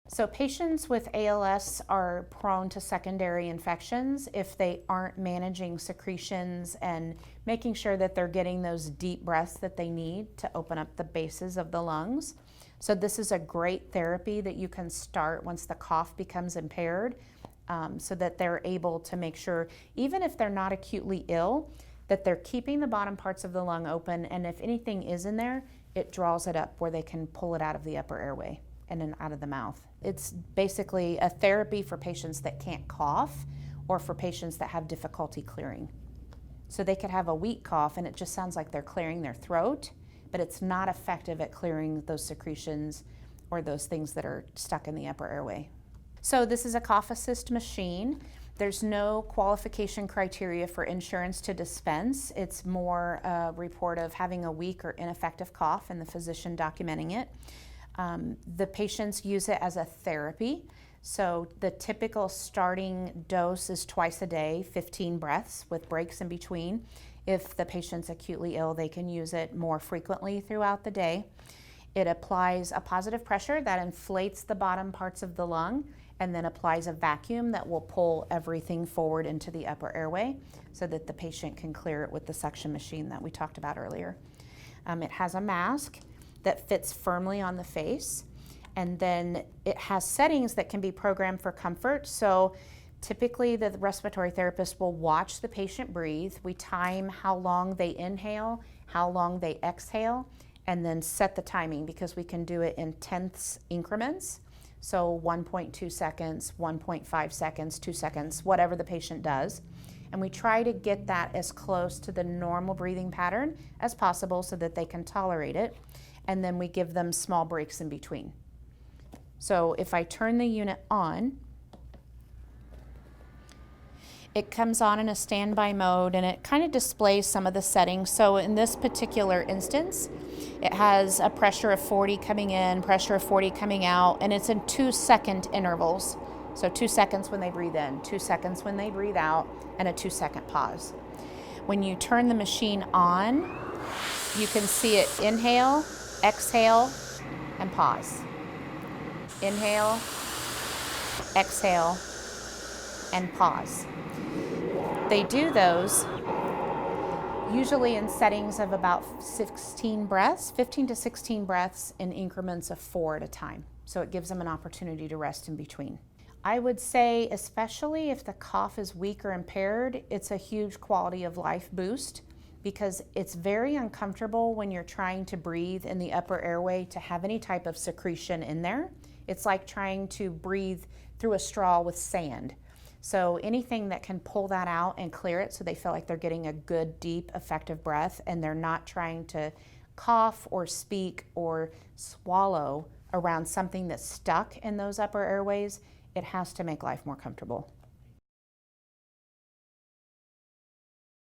So patients with ALS are prone to secondary infections if they aren't managing secretions and making sure that they're getting those deep breaths that they need to open up the bases of the lungs. So this is a great therapy that you can start once the cough becomes impaired, so that they're able to make sure, even if they're not acutely ill, that they're keeping the bottom parts of the lung open, and if anything is in there, it draws it up where they can pull it out of the upper airway and then out of the mouth. It's basically a therapy for patients that can't cough or for patients that have difficulty clearing. So they could have a weak cough and it just sounds like they're clearing their throat, but it's not effective at clearing those secretions or those things that are stuck in the upper airway. So this is a cough assist machine. There's no qualification criteria for insurance to dispense. It's more a report of having a weak or ineffective cough and the physician documenting it. The patients use it as a therapy. So the typical starting dose is twice a day, 15 breaths with breaks in between. If the patient's acutely ill, they can use it more frequently throughout the day. It applies a positive pressure that inflates the bottom parts of the lung and then applies a vacuum that will pull everything forward into the upper airway so that the patient can clear it with the suction machine that we talked about earlier. It has a mask that fits firmly on the face, and then it has settings that can be programmed for comfort. So typically the respiratory therapist will watch the patient breathe. We time how long they inhale, how long they exhale, and then set the timing, because we can do it in tenths increments. So 1.2 seconds, 1.5 seconds, 2 seconds, whatever the patient does. And we try to get that as close to the normal breathing pattern as possible so that they can tolerate it. And then we give them small breaks in between. So if I turn the unit on, it comes on in a standby mode and it kind of displays some of the settings. So in this particular instance, it has a pressure of 40 coming in, pressure of 40 coming out, and it's in 2-second intervals. So 2 seconds when they breathe in, 2 seconds when they breathe out, and a 2-second pause. When you turn the machine on, you can see it inhale, exhale, and pause. Inhale, exhale, and pause. They do those usually in settings of about 16 breaths, 15 to 16 breaths in increments of 4 at a time. So it gives them an opportunity to rest in between. I would say, especially if the cough is weak or impaired, it's a huge quality of life boost, because it's very uncomfortable when you're trying to breathe in the upper airway to have any type of secretion in there. It's like trying to breathe through a straw with sand. So anything that can pull that out and clear it so they feel like they're getting a good, deep, effective breath and they're not trying to cough or speak or swallow around something that's stuck in those upper airways, it has to make life more comfortable.